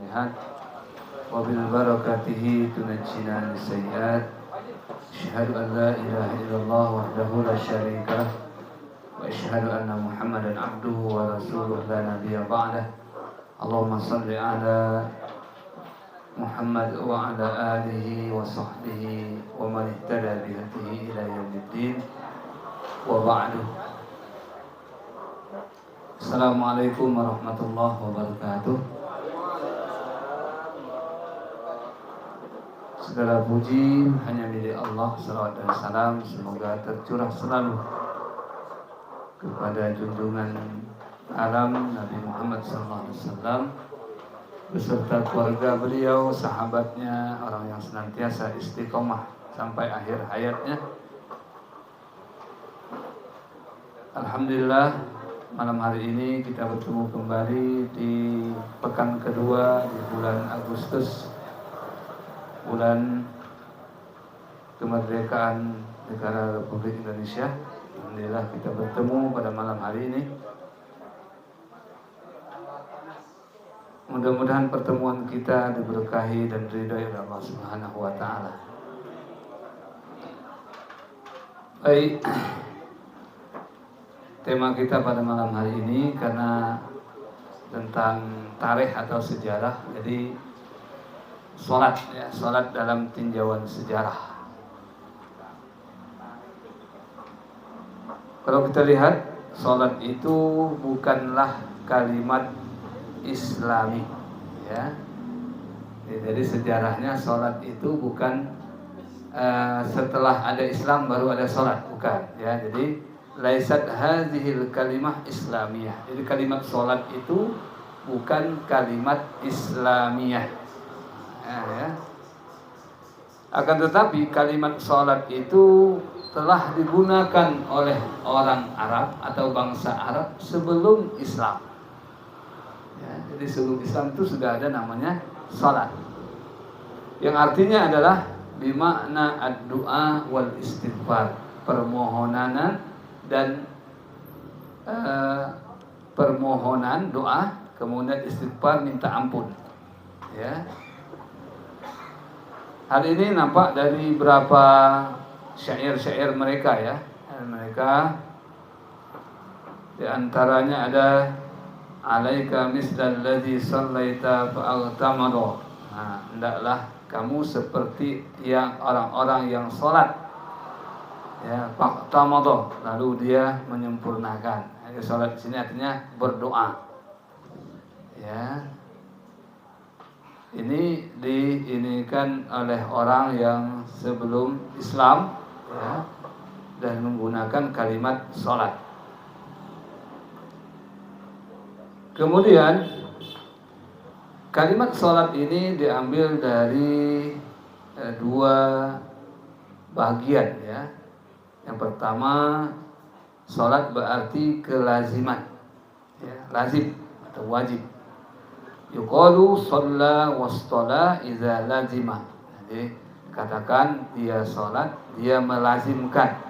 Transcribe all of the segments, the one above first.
الصالحات وبالبركته تنجينا من السيئات. أشهد أن لا إله إلا الله وحده لا شريك له وأشهد أن محمدا عبده ورسوله لا نبي بعده. اللهم صل على محمد وعلى آله وصحبه ومن اهتدى بهديه إلى يوم الدين وبعد. Assalamualaikum warahmatullahi wabarakatuh. Segala puji hanya milik Allah. Salawat dan salam semoga tercurah selalu kepada junjungan alam Nabi Muhammad SAW beserta keluarga beliau, sahabatnya, orang yang senantiasa istiqomah sampai akhir hayatnya. Alhamdulillah, malam hari ini kita bertemu kembali di pekan kedua di bulan Agustus, bulan kemerdekaan negara Republik Indonesia. Alhamdulillah kita bertemu pada malam hari ini. Mudah-mudahan pertemuan kita diberkahi dan diridhai oleh Allah Subhanahu wa taala. Baik, tema kita pada malam hari ini karena tentang tarikh atau sejarah. Jadi salat dalam tinjauan sejarah. Kalau kita lihat, salat itu bukanlah kalimat Islami, ya. Jadi sejarahnya salat itu bukan setelah ada Islam baru ada salat, bukan, ya. Jadi laisat hadhil kalimah islamiyah. Jadi kalimat salat itu bukan kalimat Islamiyah. Ya. Akan tetapi kalimat salat itu telah digunakan oleh orang Arab atau bangsa Arab sebelum Islam. Ya, jadi sebelum Islam itu sudah ada namanya salat. Yang artinya adalah bimakna ad-du'a wal istighfar, permohonan dan permohonan doa, kemudian istighfar, minta ampun. Ya. Hal ini nampak dari beberapa syair-syair mereka, ya. Mereka di antaranya ada alaika misdal ladzi sallaita fa'altamadu. Nah, hendaklah kamu seperti yang orang-orang yang salat, ya, fa'altamadu, lalu dia menyempurnakan. Jadi salat di sini artinya berdoa. Ya. Ini diinikan oleh orang yang sebelum Islam, ya, dan menggunakan kalimat salat. Kemudian kalimat salat ini diambil dari dua bagian, ya. Yang pertama, salat berarti kelaziman, ya, lazim atau wajib. Yuqalu shalla wastala idza lazima. Jadi katakan dia salat, dia melazimkan.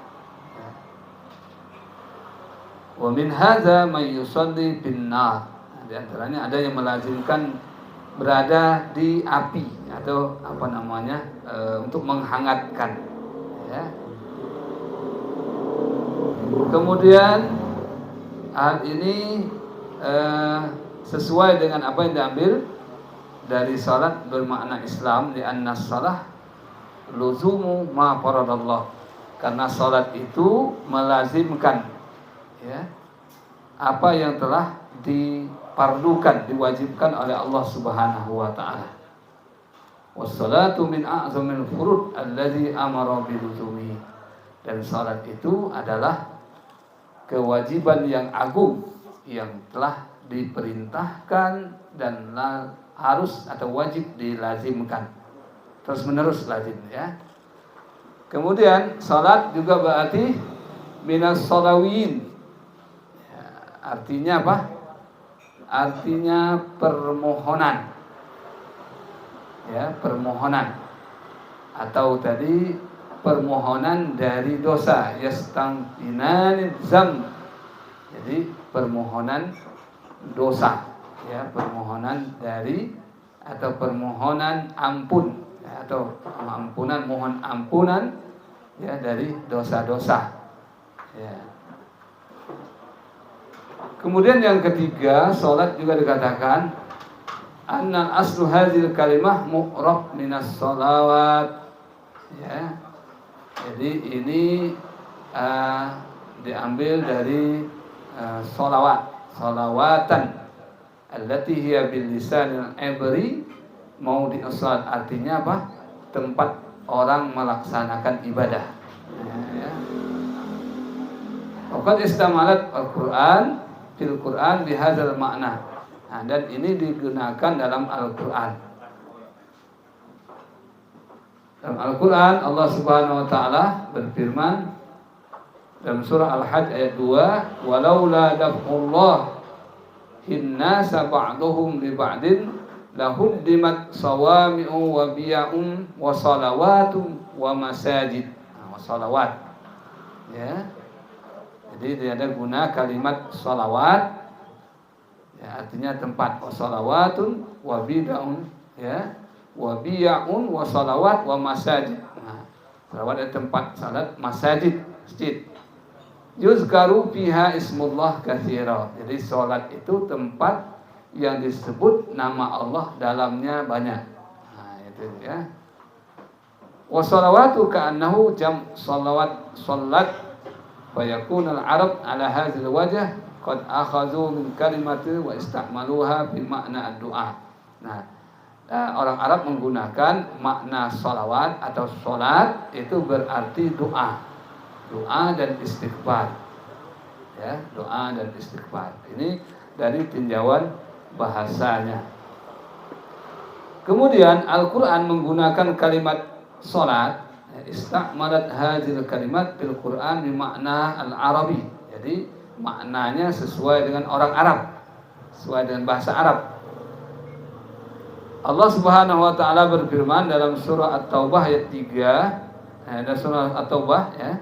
Wa min hadza may yusalli bin nar. Di antaranya ada yang melazimkan berada di api atau apa namanya, untuk menghangatkan, ya. Kemudian hal ini sesuai dengan apa yang diambil dari salat bermakna Islam, di anna shalah luzumu ma faradallah, karena salat itu melazimkan, ya, apa yang telah dipardukan, diwajibkan oleh Allah Subhanahu wa taala. Wassalatu min a'zamil furud allazi amara biluzumi. Dan salat itu adalah kewajiban yang agung yang telah diperintahkan dan harus atau wajib dilazimkan terus menerus, lazim, ya. Kemudian salat juga berarti minas shalawiyin, ya, artinya apa? Artinya permohonan, ya, permohonan, atau tadi permohonan dari dosa, yastangfinan zam. Jadi permohonan dosa, ya, permohonan dari atau permohonan ampun, ya, atau ampunan, mohon ampunan ya dari dosa-dosa. Ya. Kemudian yang ketiga, salat juga dikatakan anna aslu hadhil kalimah mu'rab minas sholawat. Ya. Jadi ini diambil dari sholawatan allati hiya bil lisanil ibri maudhi'us shalat, artinya apa? Tempat orang melaksanakan ibadah. Ya. Waqad istamalat al-Qur'an fil Qur'an bihadzal makna. Nah, dan ini digunakan dalam Al-Qur'an. Dalam Al-Qur'an Allah Subhanahu wa taala berfirman dalam surah Al-Hajj ayat 2, walaula daf'ullah hinnasa ba'duhum li ba'din lahuddimat sawami'u wa biya'um wa salawatun wa masajid. Wa salawat. Ya. Jadi dia ada guna kalimat salawat, ya, artinya tempat, wa salawatun wa bid'un, ya, wa biya'un wa salawat wa masajid. Nah, salawat adalah tempat salat, masajid, masjid. Yuzkaru fiha ismullah katsira. Jadi salat itu tempat yang disebut nama Allah dalamnya banyak. Nah, itu ya. Wa salawatu ka'annahu jam salawat salat fa yakunu al-arab ala hadzal wajh qad akhadhu min kalimati wa istamaluha fi makna ad-du'a. Nah, orang Arab menggunakan makna salawat atau salat itu berarti doa. Doa dan istighfar. Ya, doa dan istighfar. Ini dari tinjauan bahasanya. Kemudian Al-Qur'an menggunakan kalimat salat, istamalat hadzal kalimat fil Qur'an bi makna al-arabi. Jadi maknanya sesuai dengan orang Arab, sesuai dengan bahasa Arab. Allah Subhanahu wa taala berfirman dalam surah At-Taubah ayat 3, ada surah At-Taubah ya.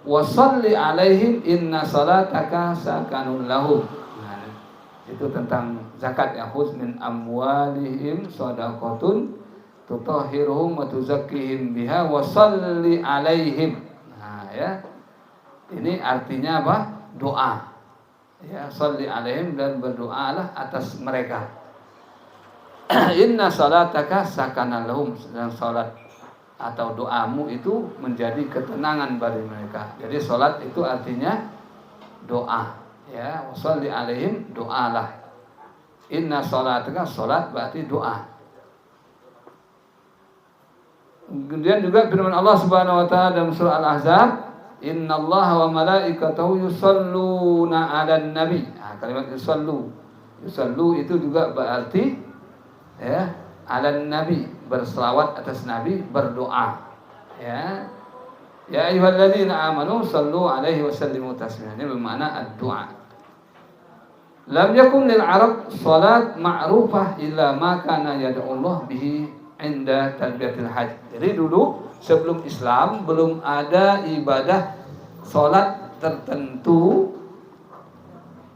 Wa shalli alaihim inna salataka sakanun lahum. Nah, itu tentang zakat ya, khudz min amwalihim shadaqatun tutahhiruhum wa tuzakkihim biha wa shalli alaihim. Nah, ya. Ini artinya apa? Doa. Ya, shalli alaihim, dan berdoalah atas mereka. Inna salataka sakanan lahum, dan salat atau doamu itu menjadi ketenangan bagi mereka. Jadi salat itu artinya doa, ya, washolli alaihim, doalah. Inna salataka, salat berarti doa. Kemudian juga firman Allah Subhanahu wa taala dalam surah Al-Ahzab, innallaha wa malaikatahu yusholluna 'alan nabi. Nah, kalimat yusallu itu juga berarti ya, 'alan nabi, berselawat atas nabi, berdoa. Ya. Ya ayyuhalladzina amanu sallu 'alaihi wa sallimu taslima. Ini bermakna ad-du'a. Lam yakun lil Arab salat ma'rufah illa ma kana yad'ullah bihi inda talbiyatil hajj. Jadi dulu sebelum Islam belum ada ibadah salat tertentu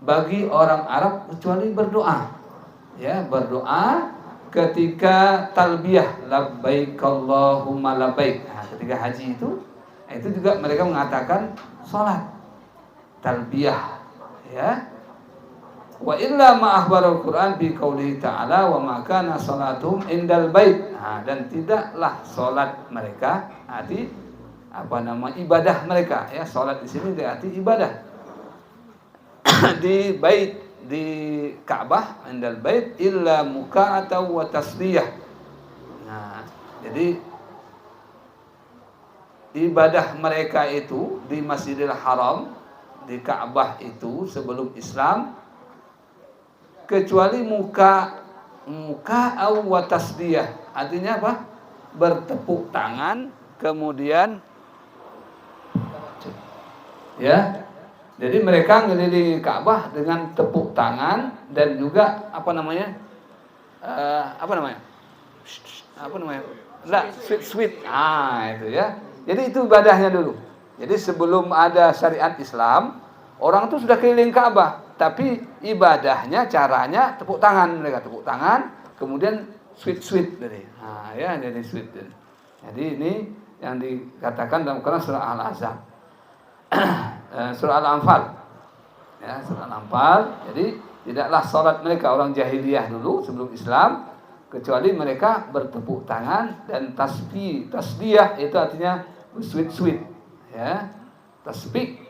bagi orang Arab kecuali berdoa. Ya, berdoa ketika talbiyah labbaik Allahumma labbaik. Nah, ketika haji itu juga mereka mengatakan salat talbiyah, ya. Wa illa ma akhbara al-Qur'an bi qoulihi ta'ala wa ma kana salatuhum indal bait. Nah, dan tidaklah salat mereka arti ibadah mereka, ya. Salat di sini berarti ibadah. Di bait, di Ka'bah, indal bait illa muka'ata wa tasbiyah. Nah, jadi ibadah mereka itu di Masjidil Haram, di Ka'bah itu sebelum Islam, kecuali muka wa tasbiyah. Artinya apa? Bertepuk tangan, kemudian ya. Jadi mereka ngelilingi Ka'bah dengan tepuk tangan dan juga sweet. Itu ya. Jadi itu ibadahnya dulu. Jadi sebelum ada syariat Islam, orang itu sudah keliling Ka'bah. tapi ibadahnya caranya tepuk tangan, mereka tepuk tangan, kemudian sweet dari. Nah, ya jadi sweet. Jadi ini yang dikatakan dalam Quran surah Al-Ahzab. Surah Al-Anfal. Ya, surah Al-Anfal. Jadi tidaklah salat mereka orang jahiliyah dulu sebelum Islam kecuali mereka bertepuk tangan dan tasbih itu artinya sweet ya, tasbih.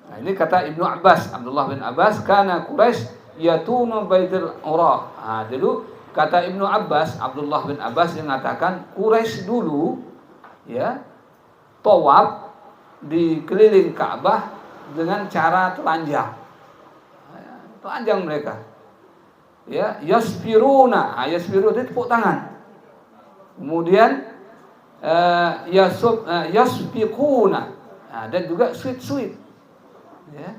Nah, ini kata Ibnu Abbas, Abdullah bin Abbas, kana Quraisy yatunu baitul Urah. Nah, dulu kata Ibnu Abbas, Abdullah bin Abbas yang mengatakan Quraisy dulu ya tawaf di keliling Ka'bah dengan cara telanjang. Telanjang mereka. Ya, yasfiruna, yasfiru itu tepuk tangan. Kemudian yasfiquna. Nah, dan juga sweet. Ya.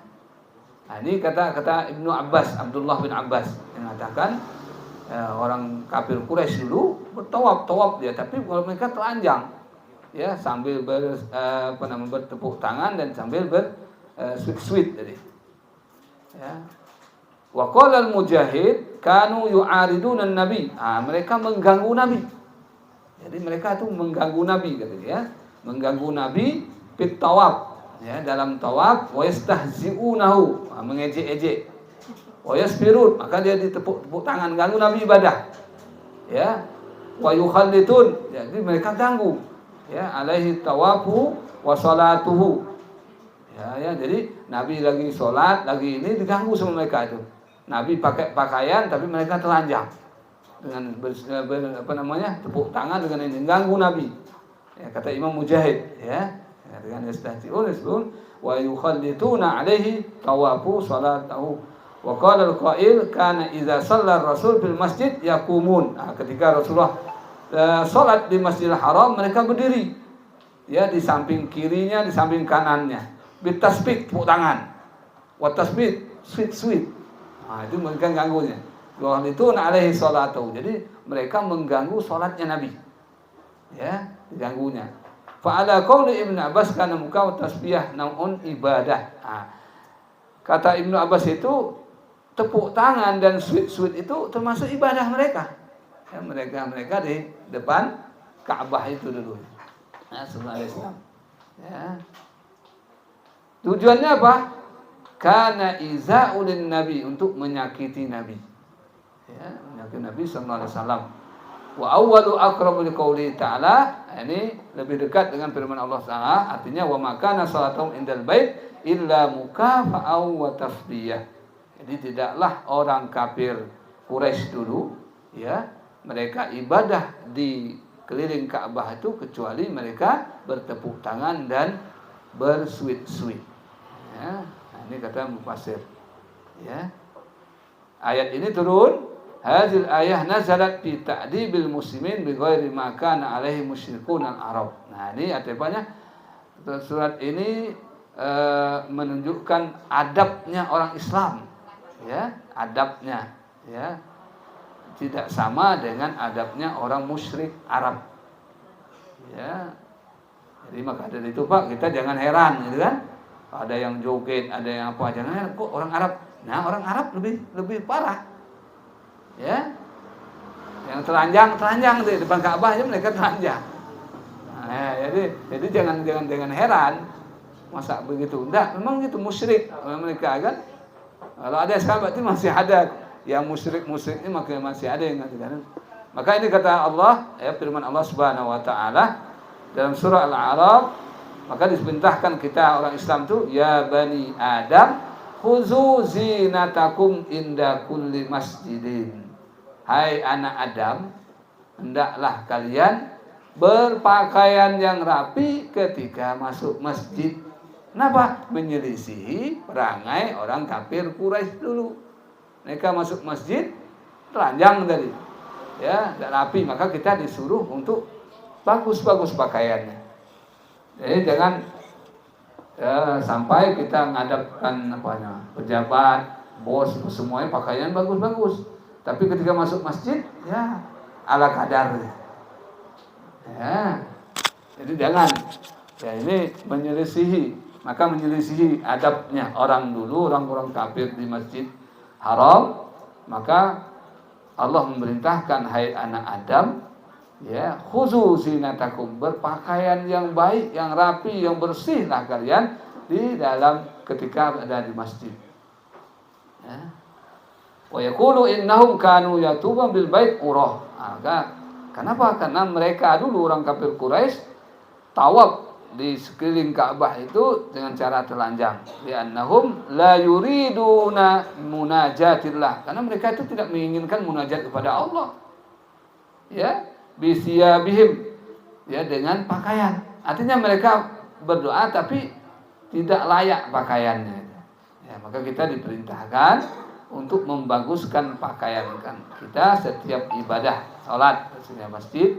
Nah, ini kata Ibnu Abbas, Abdullah bin Abbas yang mengatakan orang kafir Quraisy dulu bertawaf dia, tapi kalau mereka telanjang, ya sambil bertepuk tangan dan sambil sweet tadi. Ya. Wa qala al-mujahid kanu yu'ariduna an-nabi. Mereka mengganggu Nabi. Jadi mereka itu mengganggu Nabi katanya ya, mengganggu Nabi fit tawaf. Ya, dalam tawaf wa yastahzi'unahu, mengejek-ejek. Wa yasfirun, maka dia ditepuk tangan ganggu Nabi ibadah. Ya. Wa yukhallitun, jadi mereka ganggu. Ya, alaihi tawafu wa salatuhu. Ya, jadi Nabi lagi sholat, lagi ini diganggu sama mereka itu. Nabi pakai pakaian tapi mereka telanjang. Dengan tepuk tangan dengan ini ganggu Nabi. Ya, kata Imam Mujahid, ya. Dengan yastahzi'un wa yukhallituna alaihi tawafu salatahu. Wa qala al-qail kana idza shalla ar-rasul fil masjid yaqumun. Ketika Rasulullah salat di Masjidil Haram mereka berdiri. Ya, di samping kirinya, di samping kanannya. Bitasbih, tepuk tangan. Wa tasbih, sweet. Itu mereka ganggunya. Wa yukhallituna alaihi salatahu. Jadi mereka mengganggu salatnya Nabi. Ya, diganggunya. Fa'ala qauli Ibnu Abbas kana muka tasbih naun ibadah. Kata Ibnu Abbas itu tepuk tangan dan sweet itu termasuk ibadah mereka. Ya, mereka di depan Ka'bah itu dulu. Sebelum Islam. Ya. Tujuannya apa? Kana iza'ul nabi, untuk menyakiti Nabi. Ya, menyakiti Nabi sallallahu alaihi wasallam. Wa awwalu aqrabu liqauli ta'ala, ini lebih dekat dengan firman Allah Ta'ala, artinya wa makana salatuhum indal bait illa mukafa'aw wa tasbiyah. Jadi tidaklah orang kafir Quraisy dulu ya, mereka ibadah di keliling Ka'bah itu kecuali mereka bertepuk tangan dan bersweet. Ya, ini kata mufassir. Ya. Ayat ini turun, hadhil ayah nazalat fi ta'dibil muslimin bi ghairi ma kana alaihi musyrikun al-arab. Nah, ini artinya surat ini menunjukkan adabnya orang Islam. Ya, adabnya ya. Tidak sama dengan adabnya orang musyrik Arab. Ya. Jadi maka dari itu Pak, kita jangan heran gitu kan. Ada yang joget, ada yang apa, jangan heran kok orang Arab. Nah, orang Arab lebih parah. Ya. Yang telanjang di depan Ka'bah aja mereka telanjang. Nah, jadi jangan heran. Masa begitu? Enggak, memang gitu musyrik mereka kan. Kalau ada sahabat itu masih ada yang musyrik ini masih ada yang mengatakan. Maka ini kata Allah, ya firman Allah Subhanahu wa taala dalam surah Al-A'raf, maka diperintahkan kita orang Islam itu ya bani Adam khuzu zinatakum inda kulli masjidin. Hai anak Adam, hendaklah kalian berpakaian yang rapi ketika masuk masjid. Kenapa? Menyelisihi perangai orang kafir Quraisy dulu. Mereka masuk masjid telanjang tadi. Ya, tidak rapi, maka kita disuruh untuk bagus-bagus pakaiannya. Jadi jangan sampai kita menghadapkan pejabat, bos, semuanya pakaian bagus-bagus. Tapi ketika masuk masjid, ya ala kadar. Ya, jadi jangan. Ya ini menyelisihi maka menyelisihi adabnya orang dulu, orang-orang kafir di Masjid Haram. Maka Allah memerintahkan, hai anak Adam, ya, khuzu zinatakum, berpakaian yang baik, yang rapi, yang bersihlah kalian di dalam ketika ada di masjid. Ya. Wa yaqulu innahum kanu yatubun bil bait urah. Kenapa? Karena mereka dulu orang kafir Quraisy tawaf di sekeliling Ka'bah itu dengan cara telanjang. Li'annahum la yuriduna munajatillah. Karena mereka itu tidak menginginkan munajat kepada Allah. Ya, bisiyabihim, ya, dengan pakaian. Artinya mereka berdoa tapi tidak layak pakaiannya. Ya, maka kita diperintahkan untuk membaguskan pakaian kita setiap ibadah, salat di masjid.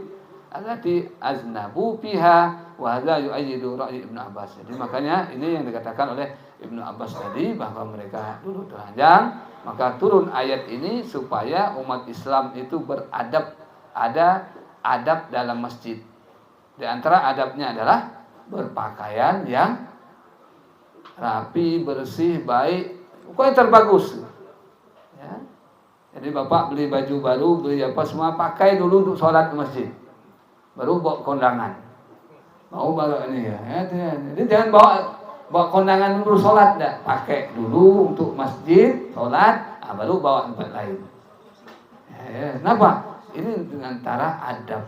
Allati aznabu fiha wa hadza yu'ayyidu ra'yi Ibnu Abbas. Jadi makanya ini yang dikatakan oleh Ibnu Abbas tadi, bahwa mereka dulu telanjang, maka turun ayat ini supaya umat Islam itu beradab, ada adab dalam masjid. Di antara adabnya adalah berpakaian yang rapi, bersih, baik, pokoknya terbagus. Ya. Jadi bapak beli baju baru, beli apa semua, pakai dulu untuk sholat di masjid, baru bawa kondangan. Mau bawa ini ya. Jadi jangan bawa kondangan dulu sholat, enggak. Pakai dulu untuk masjid, sholat, baru bawa tempat lain. Ya. Kenapa? Ini dengan cara adab.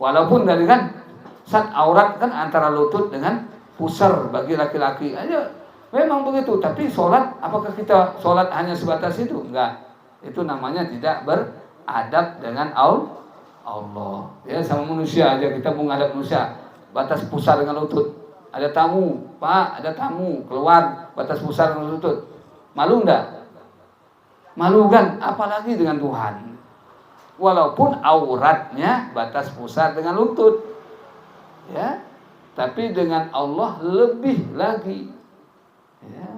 Walaupun dari kan saat aurat kan antara lutut dengan pusar bagi laki-laki aja, memang begitu. Tapi sholat, apakah kita sholat hanya sebatas itu? Enggak. Itu namanya tidak beradab dengan Allah. Ya, sama manusia aja kita mau ngadap manusia, batas pusar dengan lutut. Ada tamu, Pak, ada tamu keluar, batas pusar dengan lutut. Malu enggak? Malu kan? Apalagi dengan Tuhan. Walaupun auratnya batas pusar dengan lutut. Ya. Tapi dengan Allah lebih lagi. Ya.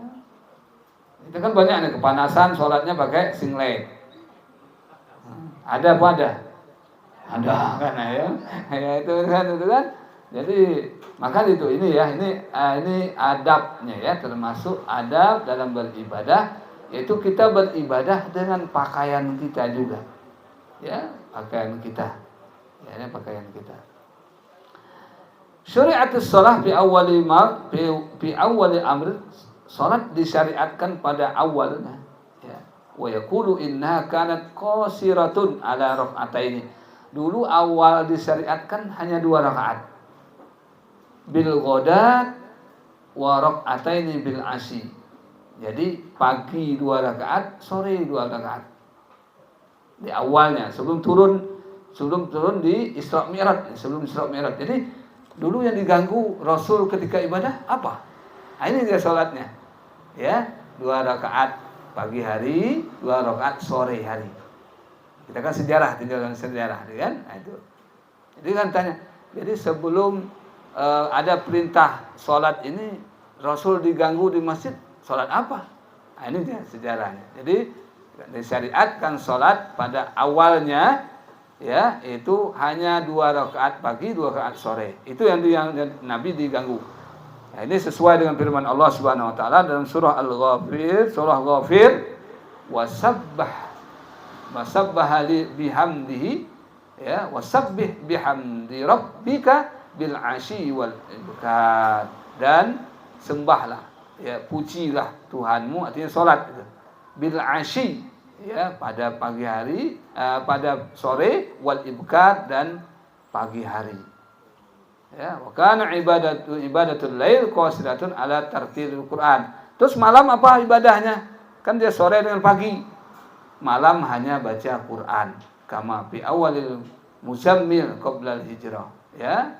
Itu kan banyak nih kepanasan, sholatnya pakai singlet. Ada apa ada? Ada kan ya? Ya itu kan. Jadi maka itu ini adabnya ya, termasuk adab dalam beribadah, yaitu kita beribadah dengan pakaian kita juga. Ya, pakaian kita. Ya, ini pakaian kita. Syariatus shalah fi awwali amr. Salat disyariatkan pada awalnya, ya. Wa yaqulu inna kanat qasiratun ala rak'ataini. Dulu awal disyariatkan hanya 2 rakaat. Bil ghadat wa rak'ataini bil asyi. Jadi pagi 2 rakaat, sore 2 rakaat. Di awalnya sebelum turun di Isra Mi'raj, sebelum Isra Mi'raj. Jadi dulu yang diganggu Rasul ketika ibadah apa? Ini dia salatnya. Ya, 2 rakaat pagi hari, 2 rakaat sore hari. Kita kan tinggal sejarah kan? Nah, itu. Jadi kan tanya, jadi sebelum ada perintah salat ini, Rasul diganggu di masjid, salat apa? Nah, ini dia sejarahnya. Jadi disyariatkan salat pada awalnya, ya, itu hanya 2 rakaat pagi, 2 rakaat sore. Itu yang Nabi diganggu. Nah, ini sesuai dengan firman Allah Subhanahu wa taala dalam surah Al-Ghafir, wasabbah bihamdihi, ya, wasabbih bihamdi rabbika bil asyi wal ibkar, dan sembahlah, ya, pujilah Tuhanmu, artinya salat itu. Bil asyi, ya, pada pagi hari, pada sore, wal ibkar, dan pagi hari. Ya, wa kana ibadatul lail qasiratun ala tartilil Quran. Terus malam apa ibadahnya? Kan dia sore dengan pagi. Malam hanya baca Quran. Kama fi awalil muzammil qabla al-hijrah. Ya.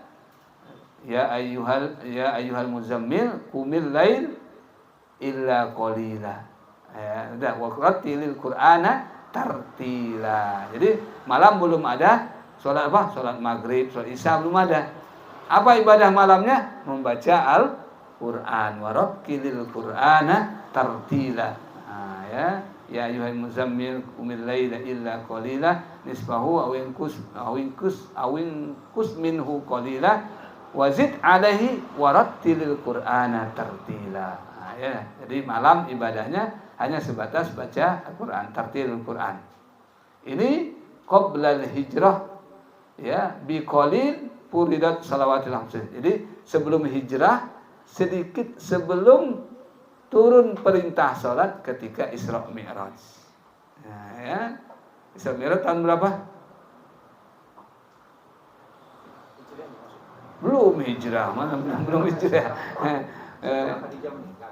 Ya ayyuhal muzammil qumil lail illa qalila. Ya, udah wa qatilil Qur'ana tartila. Jadi malam belum ada salat apa? Salat maghrib, salat isya belum ada. Apa ibadah malamnya? Membaca Al-Quran. Warattilil Qur'ana tartila. Nah, ya. Ya ayyuhal muzammil qumil laila illa qalila nisfahu aw inqus minhu qalila wazid alaihi warattilil qur'ana tartila. Nah, ya. Jadi malam ibadahnya hanya sebatas baca Al-Qur'an, tartilul Qur'an. Ini qoblal hijrah, ya, biqalil furidat salawatil khamsah. Jadi sebelum hijrah, sedikit sebelum turun perintah salat ketika Isra Mi'raj. Nah, ya. Isra Mi'raj tahun berapa? Belum hijrah, mana belum hijrah.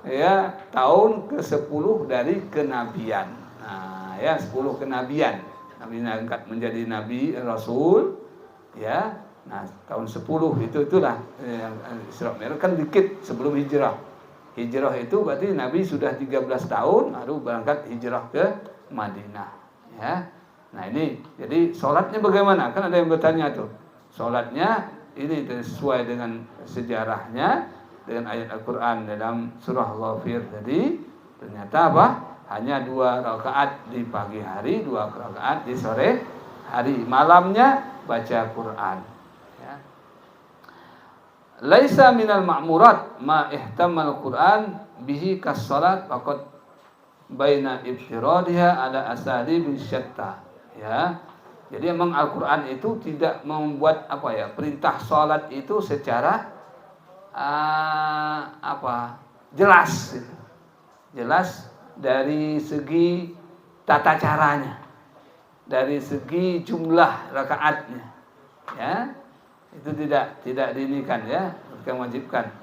Ya, tahun ke-10 dari kenabian. Nah, ya 10 kenabian. Nabi diangkat menjadi nabi rasul, ya. Nah, tahun 10 itulah yang Isra Mi'raj kan dikit sebelum hijrah. Hijrah itu berarti Nabi sudah 13 tahun baru berangkat hijrah ke Madinah, ya. Nah, ini jadi salatnya bagaimana? Kan ada yang bertanya tuh. Salatnya ini sesuai dengan sejarahnya dengan ayat Al-Qur'an dalam surah Ghafir. Jadi ternyata apa? Hanya 2 rakaat di pagi hari, 2 rakaat di sore hari. Malamnya baca Quran. Ya. Laisa minal ma'murat ma ihtamal Quran bihi kas-salat faqad baina ibtiradiha ala asalib syatta. Ya. Jadi memang Al-Quran itu tidak membuat perintah salat itu secara jelas, jelas dari segi tata caranya, dari segi jumlah rakaatnya, ya itu tidak diinikan, ya, bukan wajibkan.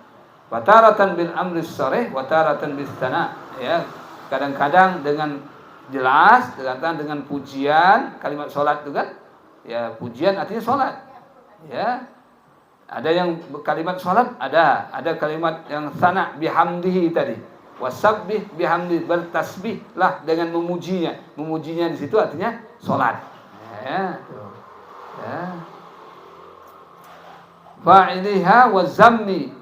Wataratan bil amri sharih, wataratan bis sana, ya kadang-kadang dengan jelas, kadang dengan pujian, kalimat sholat itu kan, ya pujian artinya sholat, ya. Ada yang kalimat sholat, ada kalimat yang sana bihamdihi tadi, wasabbih bihamdi, bertasbih lah dengan memujinya di situ artinya sholat, ya. Ya. Fa'iliha wa zammi,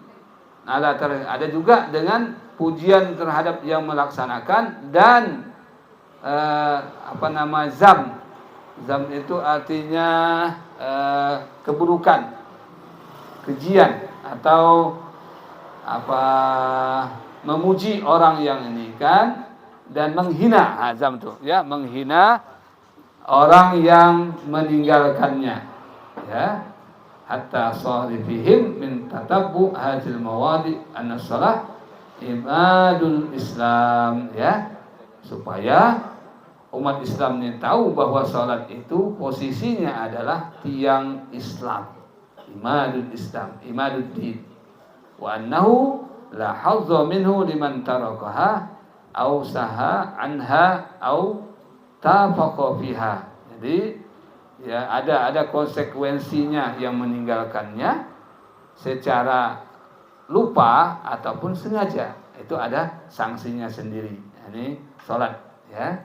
ada juga dengan pujian terhadap yang melaksanakan dan zam itu artinya keburukan, kejian atau memuji orang yang ini kan, dan menghina zam itu, ya, menghina orang yang meninggalkannya, ya. Hatta sarifihim min tatabbu hadhil mawadi an-salah ibadul Islam, ya, supaya umat Islam ini tahu bahwa salat itu posisinya adalah tiang Islam, imadul Islam, imadul din, wa annahu la hadza minhu liman tarakaha aw saha anha aw tafaqa fiha. Jadi ya ada konsekuensinya yang meninggalkannya secara lupa ataupun sengaja, itu ada sanksinya sendiri. Ini salat, ya.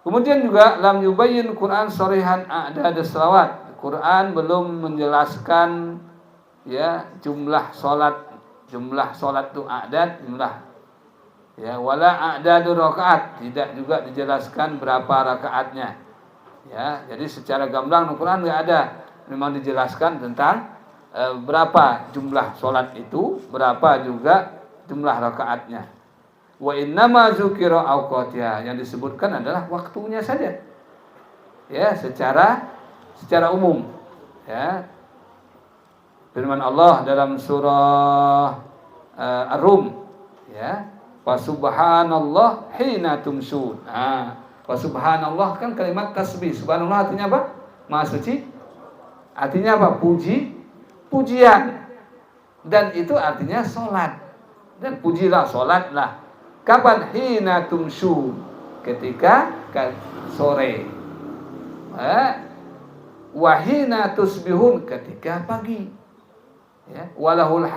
Kemudian juga lam yubayyin Quran sharihan a'dad salawat. Quran belum menjelaskan, ya, jumlah salat itu a'dad, jumlah, ya, wala a'dadur rakaat, tidak juga dijelaskan berapa rakaatnya. Ya, jadi secara gamblang Al-Quran nggak ada, memang dijelaskan tentang berapa jumlah sholat itu, berapa juga jumlah rakaatnya. Wa innama zukira awqatiha, yang disebutkan adalah waktunya saja, ya, secara umum, ya. Firman Allah dalam surah Ar-Rum, ya, wa subhanallah hina tumsun. Wa subhanallah kan kalimat tasbih. Subhanallah artinya apa? Maha suci. Artinya apa? Pujian. Dan itu artinya sholat. Dan pujilah, sholatlah. Kapan? Hina tumsun, ketika sore. Wa hina tusbihun, ketika pagi. Ya. Walahul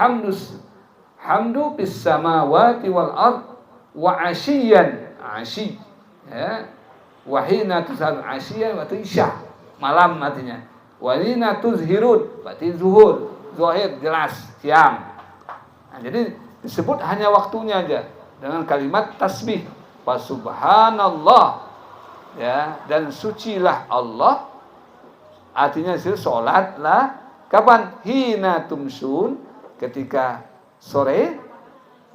hamdu bis samawati wal ard wa asyiyan. Asyi, ya. Wahina tuzhar asyiya waktu isya, malam artinya. Wahina tuzhirun berarti zuhur, zuhir jelas siang. Nah, jadi disebut hanya waktunya aja dengan kalimat tasbih, wa subhanallah, ya, dan sucilah Allah, artinya sholatlah Kapan? Hina tumsun, ketika sore,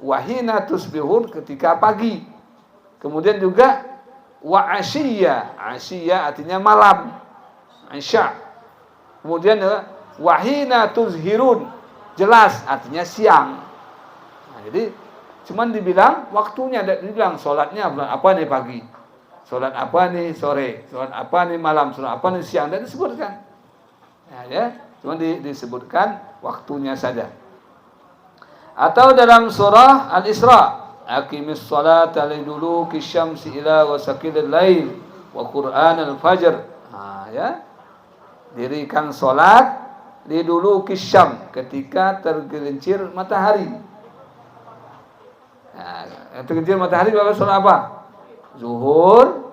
wa hina tusbihun, ketika pagi. Kemudian juga wa asyiya, asyiya artinya malam, isya. Kemudian wa hina tuzhirun, jelas artinya siang. Nah, jadi cuman dibilang waktunya, dibilang sholatnya apa nih pagi, sholat apa nih sore, sholat apa nih malam, sholat apa nih siang, dan disebutkan. Nah, ya, cuma disebutkan waktunya saja. Atau dalam surah Al-Isra, aqimis sholata liduluki syamsi ila wasaqilil lail wa qur'anal fajr. Nah, ya. Dirikan sholat liduluki syam, ketika tergelincir matahari. Nah, tergelincir matahari berapa sholat apa? Zuhur,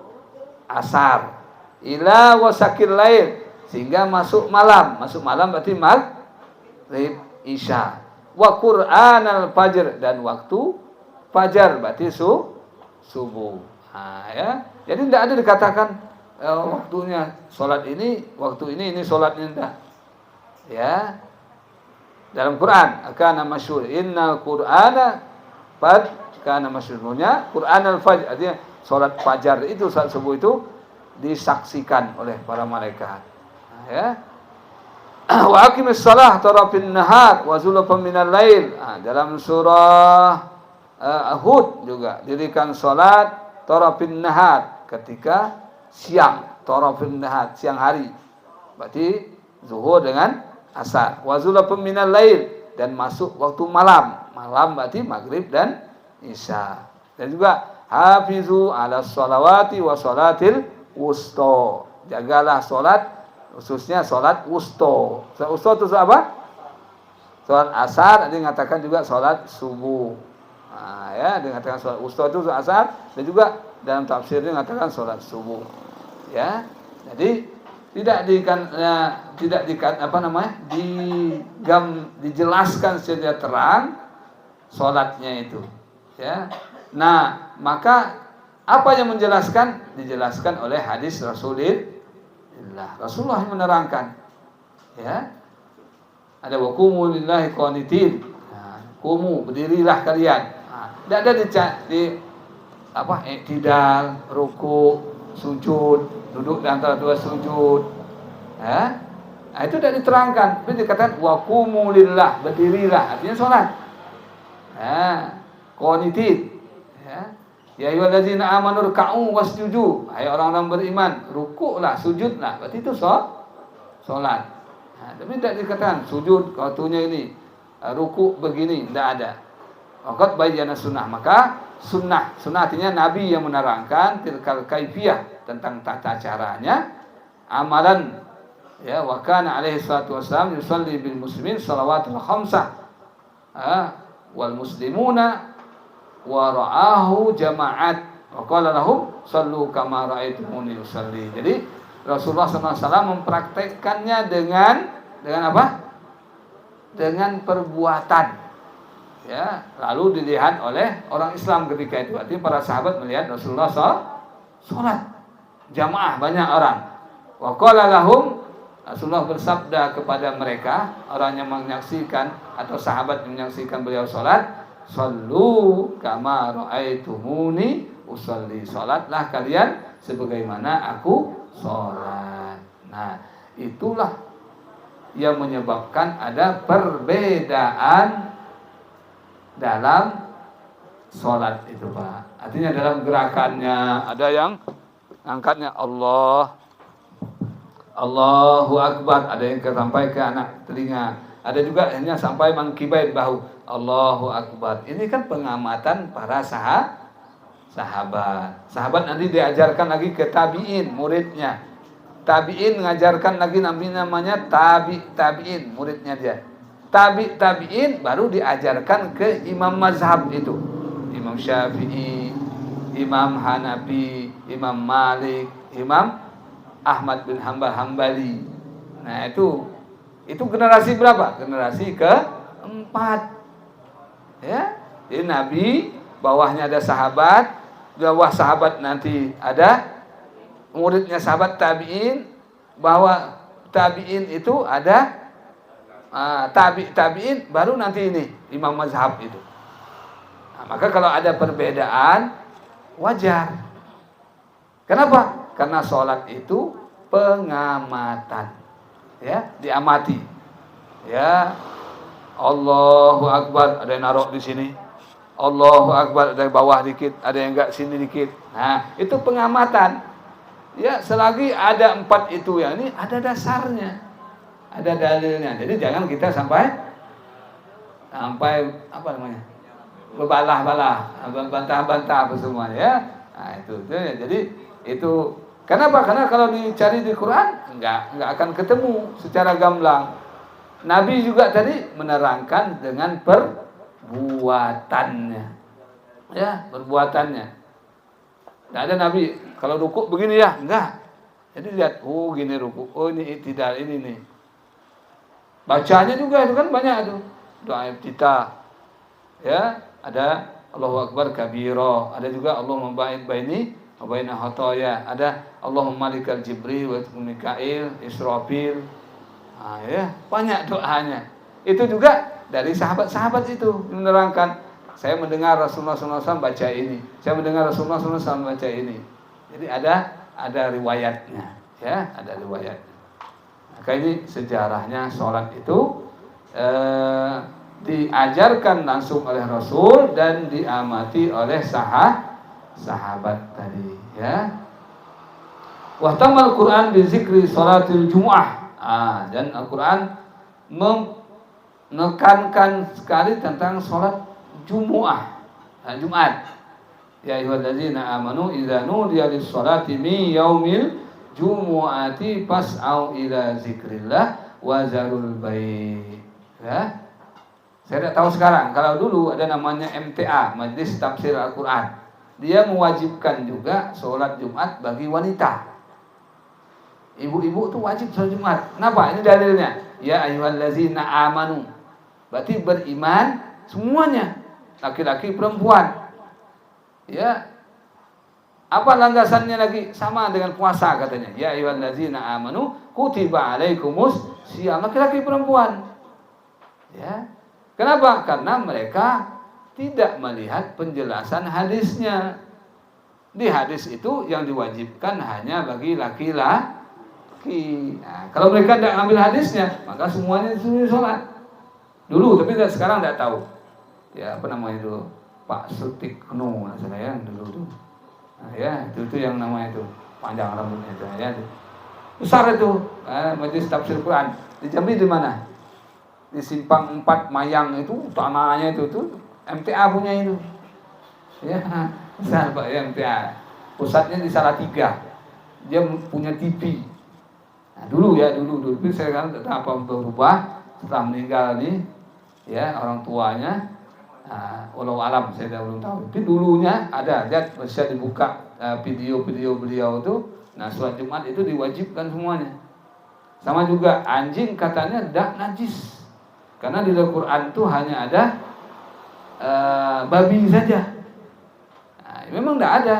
asar, ila wasaqil lail, sehingga masuk malam. Masuk malam berarti maghrib, isya. Wa qur'anal fajr, dan waktu fajar berarti subuh. Nah, ya. Jadi tidak ada dikatakan waktunya sholat ini, waktu ini sholatnya enggak. Ya. Dalam Quran akan masyhur innal qur'ana fad kana masyhurnya qur'anal fajr, artinya sholat fajar itu, saat subuh itu disaksikan oleh para malaikat. Nah, ya. Wa aqimis shalah tarafin nahar wa zulfan minal lail. Dalam surah Hud juga, dirikan salat tarafin nahar, ketika siang, tarafin nahar, siang hari. Berarti zuhur dengan asar. Wa zulfan minal lail, dan masuk waktu malam. Malam berarti maghrib dan isya. Dan juga hafizu ala sholawati wa sholatil wusta. Jagalah salat, khususnya sholat wusta. Sholat wusta itu apa? Sholat asar, dia mengatakan juga sholat subuh. Nah, ya, dia mengatakan sholat wusta itu sholat asar, dan juga dalam tafsir dia mengatakan sholat subuh. Ya, jadi tidak dijelaskan secara terang sholatnya itu. Ya, nah maka apa yang menjelaskan? Dijelaskan oleh hadis Rasulullah yang menerangkan, ya, ada waqumu lillahi qanitin. Kumu, berdirilah kalian. Tidak ada i'tidal, ruku, sujud, duduk di antara dua sujud. Ya. Nah, itu tidak diterangkan. Tapi dikatakan waqumu lillah, berdirilah, artinya sholat. Nah, qanitin. Ya. Ya ayyuhallazina amanu ruk'u wasjudu. Hai orang-orang beriman, rukuklah, sujudlah. Berarti itu salat. Nah, tapi tidak dikatakan sujud waktunya ini, ruku begini, tidak ada. Waqad bayyana sunnah. Maka sunnah artinya Nabi yang menerangkan tilkal kaifiyah, tentang tata caranya, amalan. Ya, wa kana alaihi salatu wassalam yusalli bil muslimin shalawatul khamsah. Wal muslimuna wa ra'ahu jama'at wa qala lahum sallu kama ra'aitumuni usalli. Jadi Rasulullah SAW mempraktekkannya dengan apa? Dengan perbuatan. Ya, lalu dilihat oleh orang Islam ketika itu. Artinya para sahabat melihat Rasulullah sholat jamaah banyak orang. Wa qala lahum, Rasulullah bersabda kepada mereka, orang yang menyaksikan atau sahabat yang menyaksikan beliau sholat, sallu kama ra'aitumuni usalli. Salatlah kalian sebagaimana aku salat. Nah, itulah yang menyebabkan ada perbedaan dalam salat itu, Pak. Artinya dalam gerakannya, ada yang angkatnya Allahu Akbar, ada yang sampai ke anak telinga, ada juga hanya sampai mangkibai bahu, Allahu Akbar. Ini kan pengamatan para sahabat. Sahabat nanti diajarkan lagi ke tabi'in, muridnya. Tabi'in mengajarkan lagi, namanya tabi'in, muridnya dia. Tabi'in baru diajarkan ke imam mazhab itu. Imam Syafi'i, Imam Hanafi, Imam Malik, Imam Ahmad bin Hambali. Nah, itu generasi berapa? Generasi keempat. Ya, jadi Nabi, bawahnya ada sahabat, bawah sahabat nanti ada muridnya sahabat tabi'in, bawah tabi'in itu ada tabi'in baru nanti ini imam mazhab itu. Maka kalau ada perbedaan wajar. Kenapa? Karena sholat itu pengamatan, ya, diamati. Ya, Allahu Akbar, ada yang naruh di sini. Allahu Akbar, ada yang bawah dikit, ada yang enggak sini dikit. Nah, itu pengamatan. Ya, selagi ada 4 itu yang ini ada dasarnya, ada dalilnya. Jadi jangan kita sampai apa namanya, berbalah-balah, bantah-bantah apa semuanya. Ya. Nah, itu ya. Jadi itu kenapa? Karena kalau dicari di Quran enggak akan ketemu secara gamblang. Nabi juga tadi menerangkan dengan perbuatannya. Ya, perbuatannya. Tidak ada Nabi kalau rukuk begini ya, enggak. Jadi lihat, oh gini rukuk, oh ini iktidal, ini nih. Bacanya juga itu kan banyak tuh. Doa iftitah. Ya, ada Allahu Akbar kabira, ada juga Allahumma ba'id baini wa baina khotoya, ada Allahumma malikal Jibril wa Mikail, Israfil. Nah, ya, banyak doanya. Itu juga dari sahabat-sahabat itu menerangkan. Saya mendengar Rasulullah SAW baca ini. Saya mendengar Rasulullah SAW baca ini. Jadi ada riwayatnya, ya, ada riwayatnya. Maka ini sejarahnya sholat itu diajarkan langsung oleh Rasul dan diamati oleh sahabat tadi, ya. Wa tamal Quran bi zikri sholatil Jumu'ah. Dan Al-Quran menekankan sekali tentang sholat Jumu'ah, Jumat. Ya ayyuhallazina amanu idza nudiya lis-sholati min yaumil jumu'ati fas'au ila zikrillah wa zarul bai'. Ya. Saya tidak tahu sekarang. Kalau dulu ada namanya MTA, Majelis Tafsir Al-Quran. Dia mewajibkan juga sholat Jumat bagi wanita. Ibu-ibu itu wajib sholat Jumat. Kenapa? Ini dalilnya. Ya ayyuhallazina amanu. Berarti beriman semuanya, laki-laki perempuan. Ya. Apa landasannya lagi? Sama dengan puasa katanya. Ya ayyuhallazina amanu kutiba alaikumus shiyam, laki-laki perempuan. Ya. Kenapa? Karena mereka tidak melihat penjelasan hadisnya. Di hadis itu yang diwajibkan hanya bagi laki-laki. Nah, kalau mereka tidak ambil hadisnya, maka semuanya disuruh sholat dulu. Tapi sekarang tidak tahu. Ya, apa namanya itu? Pak Sutikno, saya dulu tuh. Nah, ya, itu yang namanya itu panjang rambutnya itu, ya. Besar itu, Majelis Tafsir Quran. Di Jambi di mana? Di Simpang 4 Mayang itu, tanahnya itu MTA punya itu. Ya, besar Pak, ya, MTA. Pusatnya di Salatiga. Dia punya TV. Nah, dulu. Tapi saya kan tidak tahu apa berubah setelah meninggal nih, ya, orang tuanya. Walau alam saya belum tahu. Tapi dulunya ada, bisa dibuka video-video beliau itu. Nah, sholat Jumat itu diwajibkan semuanya. Sama juga anjing katanya tidak najis. Karena di Al-Quran itu hanya ada babi saja. Nah, memang tidak ada.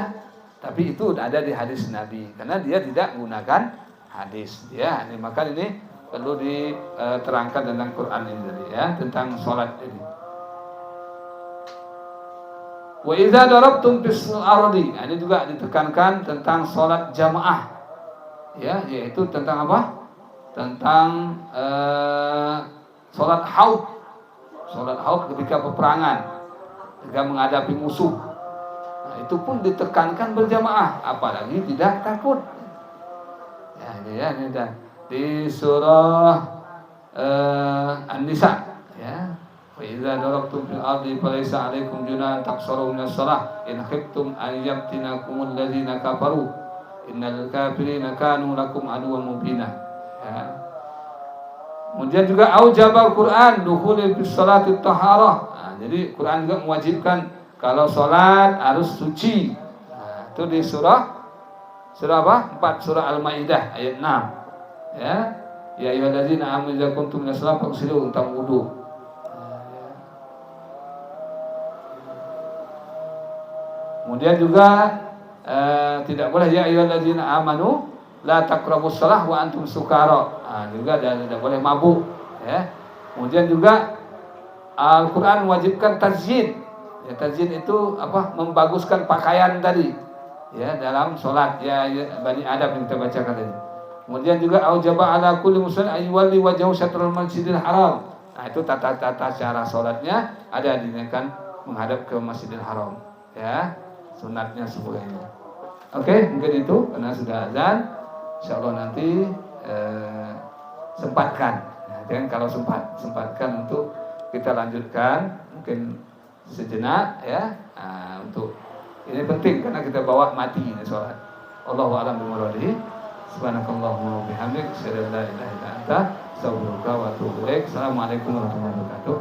Tapi itu ada di hadis Nabi. Karena dia tidak menggunakan hadis, ya. Maka ini perlu diterangkan tentang Quran ini tadi, ya, tentang sholat ini. Wa idza darabtum fis ardi, ini juga ditekankan tentang sholat jamaah, ya, yaitu tentang apa? Tentang sholat haud. Sholat haud ketika peperangan, ketika menghadapi musuh. Nah, itu pun ditekankan berjamaah, apalagi tidak takut. Ini dah di surah An-Nisa, ya. Wa idza darabtum fil ardi falaysa 'alaikum junahun taqsuru minas shalah in khiftum an yaftinakumul ladzina kafaru innal kafirina kanu lakum aduwwan mubina. Ya. Kemudian juga aujabal Quran dukhulil bis salati taharah. Nah, jadi Quran juga mewajibkan kalau salat harus suci. Nah, itu di surah apa? 4 surah Al-Maidah ayat 6. Ya. Ya ayyuhallazina amanu idza kuntum ila sholati faghsilu tentang wudu. Kemudian juga tidak boleh ya ayyuhallazina amanu la taqrabus shalah wa antum sukara. Juga tidak boleh mabuk, ya. Kemudian juga Al-Quran mewajibkan tazyin. Ya, tazyin itu apa? Membaguskan pakaian tadi. Ya, dalam sholat ya, Bani Adam yang kita bacakan tadi. Kemudian juga aujaba ala kulli muslim ayyuwalli wajhahu syatrul masjidil haram. Nah, itu tata-tata cara sholatnya ada dinaikkan menghadap ke Masjidil Haram. Ya, sunatnya sebagainya. Oke, mungkin itu karena sudah azan. Insyaallah nanti sempatkan. Dan kalau sempatkan untuk kita lanjutkan mungkin sejenak ya. Nah, untuk ini penting karena kita bawa mati ini sholat. Allahu a'lam bishawab. Subhanakallahumma wa bihamdik, asyhadu an la ilaha illa anta, astaghfiruka wa atubu ilaik. Assalamualaikum warahmatullahi wabarakatuh.